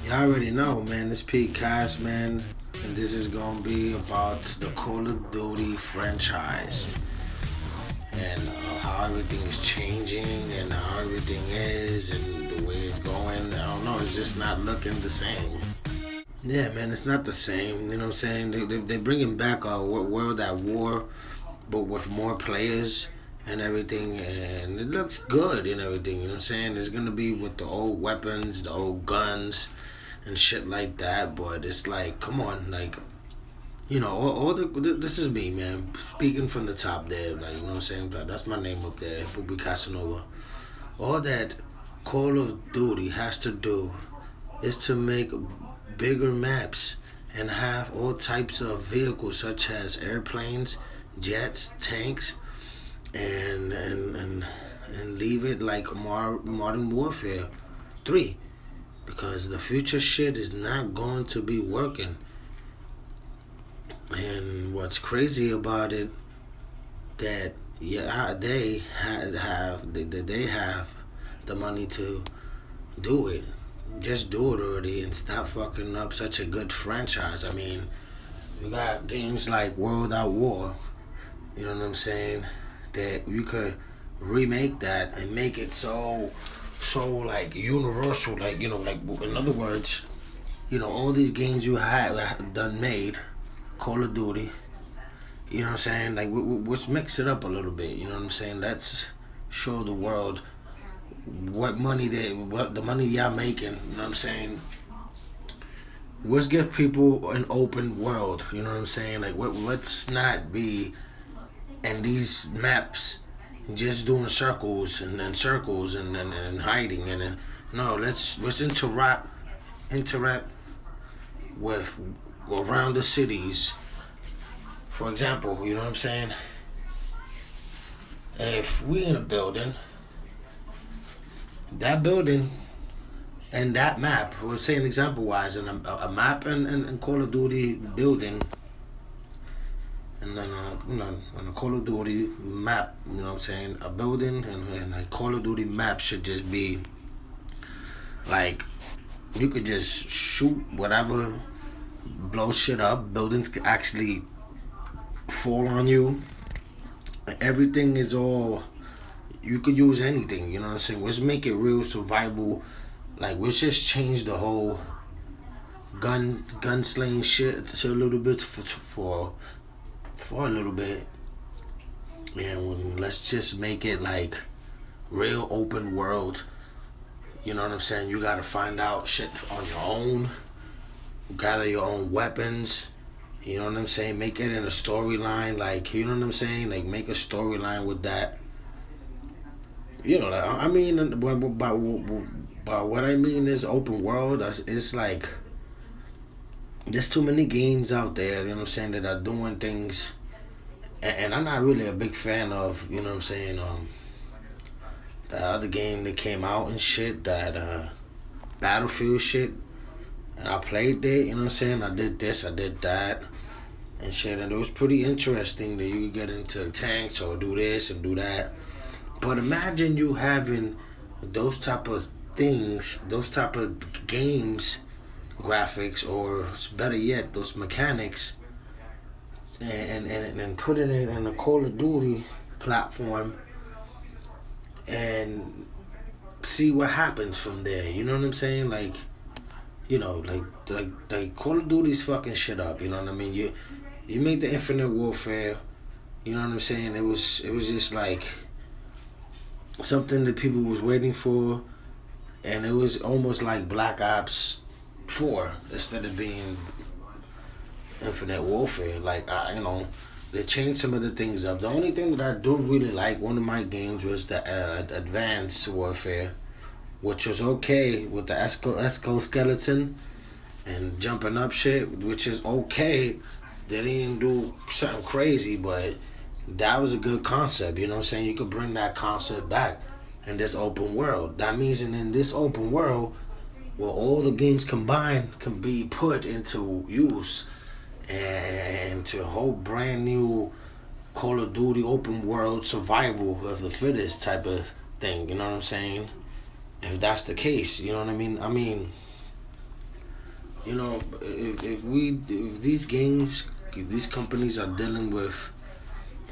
Y'all already know, man. This P.CAS, man, and this is gonna be about the Call of Duty franchise and how everything is changing and how everything is and the way it's going. I don't know. It's just not looking the same. Yeah, man, it's not the same. You know what I'm saying? They're bringing back World at War, but with more players and everything, and it looks good and everything. You know what I'm saying? It's gonna be with the old weapons, the old guns, and shit like that. But it's like, come on, like, all this is me, man. Speaking from the top there, like, you know what I'm saying? That's my name up there, Booby Casanova. All that Call of Duty has to do is to make bigger maps and have all types of vehicles such as airplanes, jets, tanks, and leave it like Modern Warfare 3, because the future shit is not going to be working. And what's crazy about it, that yeah, they have the money to do it. Just do it already and stop fucking up such a good franchise. I mean, you got games like World at War, you know what I'm saying? That you could remake that and make it so like universal, like, like, in other words, all these games you have done made, Call of Duty, you know what I'm saying? Like, let's mix it up a little bit, you know what I'm saying? Let's show the world what the money y'all making, you know what I'm saying? Let's give people an open world, you know what I'm saying? Like, let's not be in these maps just doing circles and then circles and hiding, and then no, let's interact with around the cities. For example, you know what I'm saying? If we in a building, that building and that map, we're saying example wise, in a map and Call of Duty building, and then on a Call of Duty map, you know what I'm saying, a building and a Call of Duty map should just be like, you could just shoot whatever, blow shit up. Buildings could actually fall on you. Everything is all, you could use anything. You know what I'm saying? Let's make it real survival. Like, let's just change the whole gunslaying shit to a little bit for a little bit, and let's just make it like real open world. You know what I'm saying? You gotta find out shit on your own, gather your own weapons. You know what I'm saying? Make it in a storyline, like, you know what I'm saying? Like, make a storyline with that. Like, I mean, by what I mean is open world. It's like, there's too many games out there, you know what I'm saying, that are doing things, and I'm not really a big fan of, you know what I'm saying, the other game that came out and shit, that Battlefield shit, and I played it, you know what I'm saying, I did this, I did that, and shit, and it was pretty interesting that you could get into tanks or do this and do that. But imagine you having those type of things, those type of games, graphics, or better yet, those mechanics, and putting it in a Call of Duty platform and see what happens from there. You know what I'm saying? Like, like Call of Duty's fucking shit up. You know what I mean? You make the Infinite Warfare. You know what I'm saying? It was just like something that people was waiting for, and it was almost like Black Ops 4 instead of being Infinite Warfare. Like, they changed some of the things up. The only thing that I do really like, one of my games, was the Advanced Warfare, which was okay with the exoskeleton and jumping up shit, which is okay. They didn't do something crazy, but that was a good concept. You know what I'm saying? You could bring that concept back in this open world. That means in this open world, where all the games combined can be put into use, and to a whole brand new Call of Duty open world survival of the fittest type of thing. You know what I'm saying? If that's the case, you know what I mean? I mean, You know, if these games, if these companies are dealing with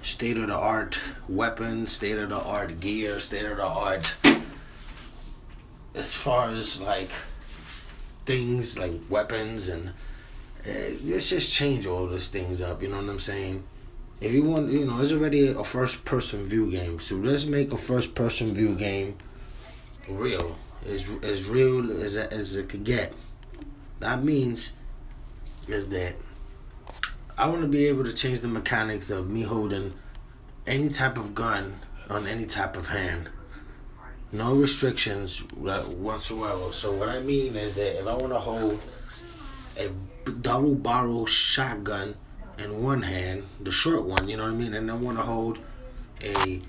state of the art weapons, state of the art gear, state of the art as far as like things like weapons and let's just change all those things up. You know what I'm saying? If you want, it's already a first person view game, so let's make a first person view game real, as real as it could get. That means is that I want to be able to change the mechanics of me holding any type of gun on any type of hand. No restrictions whatsoever. So what I mean is that if I want to hold a double barrel shotgun in one hand, the short one, you know what I mean, and I want to hold a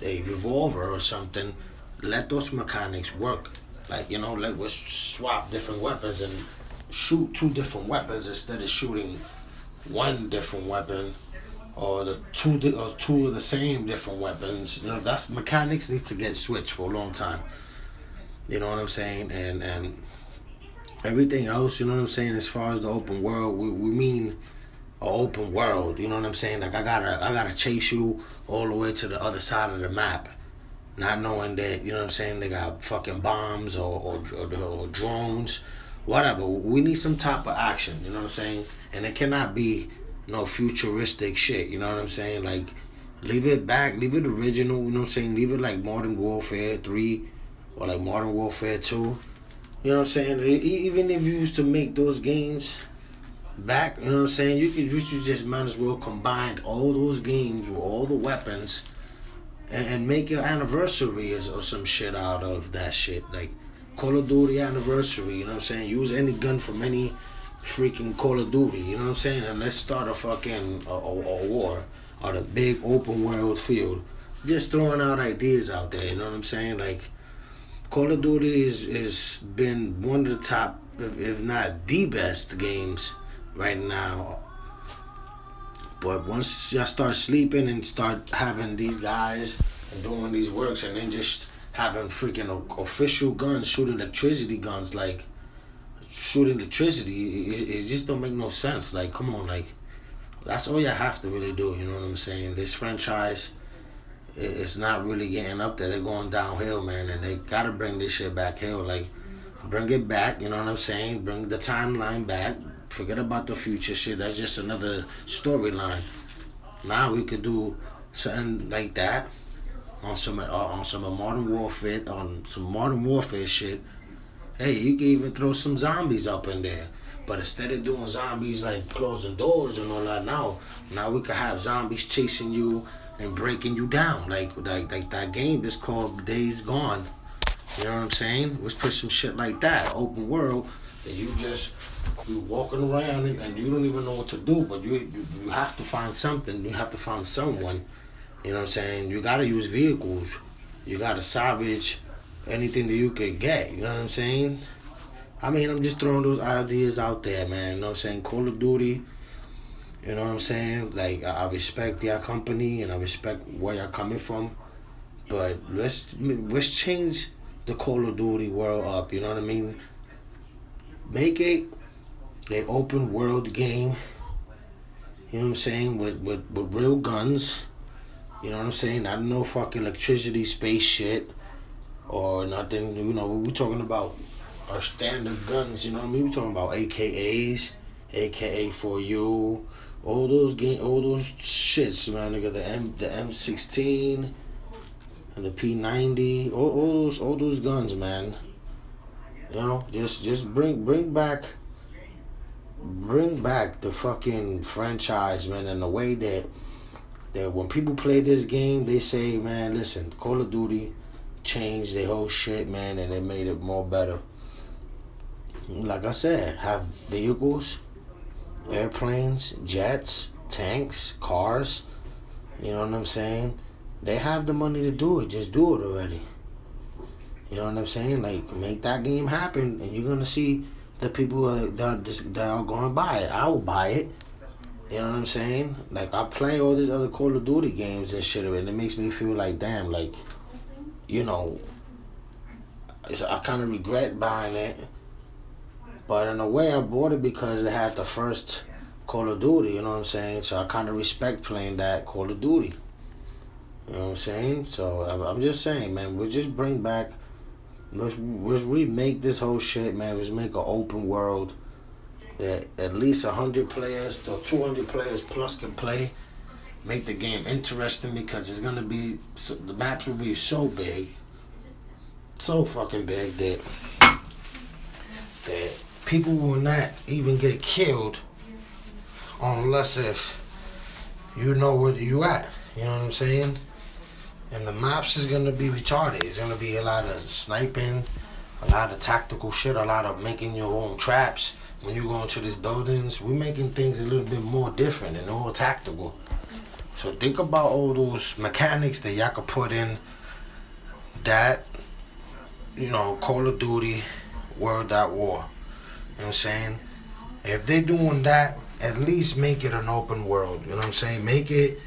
a revolver or something, let those mechanics work. Like, let's swap different weapons and shoot two different weapons instead of shooting one different weapon or or two of the same different weapons. That's mechanics needs to get switched for a long time. You know what I'm saying? And everything else, you know what I'm saying, as far as the open world, we mean an open world, you know what I'm saying? Like I gotta chase you all the way to the other side of the map. Not knowing that, you know what I'm saying, they got fucking bombs or drones, whatever. We need some type of action, you know what I'm saying? And it cannot be no futuristic shit, you know what I'm saying? Like, leave it back, leave it original, you know what I'm saying? Leave it like Modern Warfare 3 or like Modern Warfare 2. You know what I'm saying? Even if you used to make those games back, you know what I'm saying? You just might as well combine all those games with all the weapons and make your anniversary or some shit out of that shit. Like Call of Duty anniversary, you know what I'm saying? Use any gun from any freaking Call of Duty, you know what I'm saying? And let's start a fucking a war on a big open world field. Just throwing out ideas out there, you know what I'm saying? Like Call of Duty is been one of the top, if not the best games right now. But once y'all start sleeping and start having these guys and doing these works and then just having freaking official guns, shooting electricity guns, like shooting electricity, it just don't make no sense. Like, come on, like, that's all you have to really do, you know what I'm saying? This franchise, it's not really getting up there. They're going downhill, man, and they gotta bring this shit back hill. Like, bring it back, you know what I'm saying? Bring the timeline back. Forget about the future shit. That's just another storyline. Now we could do something like that on some modern warfare shit. Hey, you can even throw some zombies up in there. But instead of doing zombies like closing doors and all that, now we could have zombies chasing you and breaking you down. Like that game is called Days Gone. You know what I'm saying? Let's put some shit like that. Open world. That you walking around and you don't even know what to do, but you have to find something. You have to find someone. You know what I'm saying? You gotta use vehicles. You gotta salvage anything that you can get. You know what I'm saying? I mean, I'm just throwing those ideas out there, man. You know what I'm saying? Call of Duty. You know what I'm saying? Like, I respect your company and I respect where you're coming from. But let's change the Call of Duty world up. You know what I mean? Make it an open world game. You know what I'm saying? With real guns. You know what I'm saying? Not no fucking electricity space shit or nothing. You know, we're talking about our standard guns. You know what I mean? We're talking about AKAs, AKA for you, all those shits, man. Nigga, the M16 and the P90, all those guns, man. You know, just bring back the fucking franchise, man, in the way that when people play this game, they say, man, listen, Call of Duty changed their whole shit, man, and it made it more better. Like I said, have vehicles, airplanes, jets, tanks, cars. You know what I'm saying? They have the money to do it. Just do it already. You know what I'm saying? Like, make that game happen, and you're gonna see the people that are gonna buy it. I will buy it. You know what I'm saying? Like, I play all these other Call of Duty games and shit, and it makes me feel like, damn, like, you know, I kind of regret buying it. But in a way, I bought it because it had the first Call of Duty. You know what I'm saying? So I kind of respect playing that Call of Duty. You know what I'm saying? So I'm just saying, man, we'll just bring back, let's remake this whole shit, man. Let's make an open world that at least 100 players or 200 players plus can play. Make the game interesting because it's gonna be, so the maps will be so big, so fucking big that people will not even get killed unless if you know where you at. You know what I'm saying? And the maps is gonna be retarded. It's gonna be a lot of sniping, a lot of tactical shit, a lot of making your own traps. When you go into these buildings, we're making things a little bit more different and more tactical. So think about all those mechanics that y'all could put in that, you know, Call of Duty, World at War. You know what I'm saying? If they're doing that, at least make it an open world. You know what I'm saying? Make it,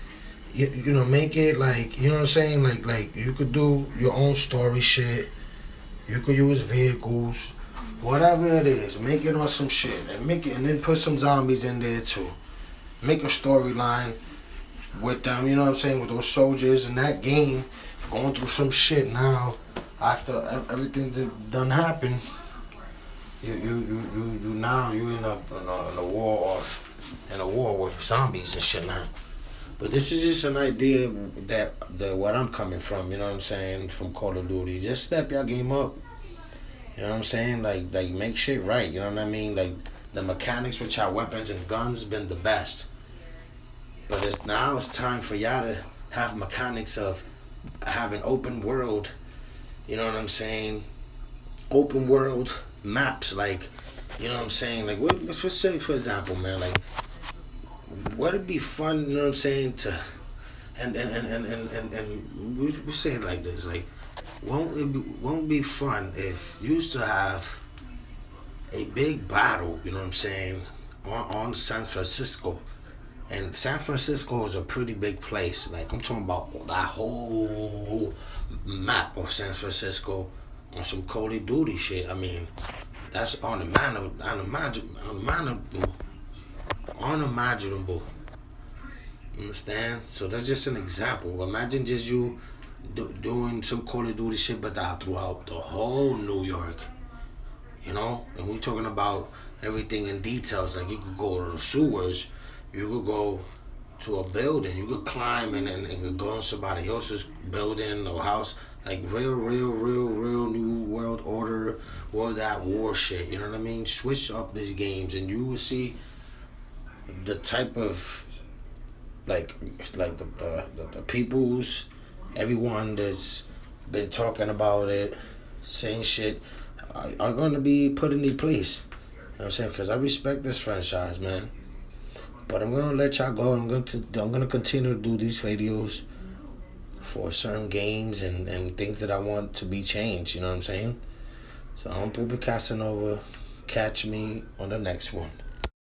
you know, make it like, you know what I'm saying? Like you could do your own story shit. You could use vehicles, whatever it is. Make it on some shit and make it, and then put some zombies in there too. Make a storyline with them. You know what I'm saying? With those soldiers in that game going through some shit now. After everything that done happened, you now you in a war with zombies and shit now. But this is just an idea that what I'm coming from, you know what I'm saying, from Call of Duty. Just step your game up. You know what I'm saying? Like make shit right, you know what I mean? Like the mechanics with your weapons and guns been the best. But it's time for y'all to have mechanics of having open world, you know what I'm saying? Open world maps, like, you know what I'm saying? Like let's just say, for example, man, like, would it be fun, you know what I'm saying, to and we say it like this, like, won't be fun if you used to have a big battle, you know what I'm saying, on San Francisco. And San Francisco is a pretty big place. Like, I'm talking about that whole map of San Francisco on some Call of Duty shit. I mean, that's unimaginable. Understand? So that's just an example. Imagine just you doing some Call of Duty shit, but throughout the whole New York. You know? And we're talking about everything in details. Like, you could go to the sewers. You could go to a building. You could climb and go on somebody else's building or house. Like real new world order, world at war shit. You know what I mean? Switch up these games and you will see the type of like the peoples, everyone that's been talking about it, saying shit, are going to be put in their place. You know what I'm saying? Because I respect this franchise, man. But I'm gonna let y'all go. I'm gonna continue to do these videos for certain games and things that I want to be changed. You know what I'm saying? So I'm P.CAS over. Catch me on the next one.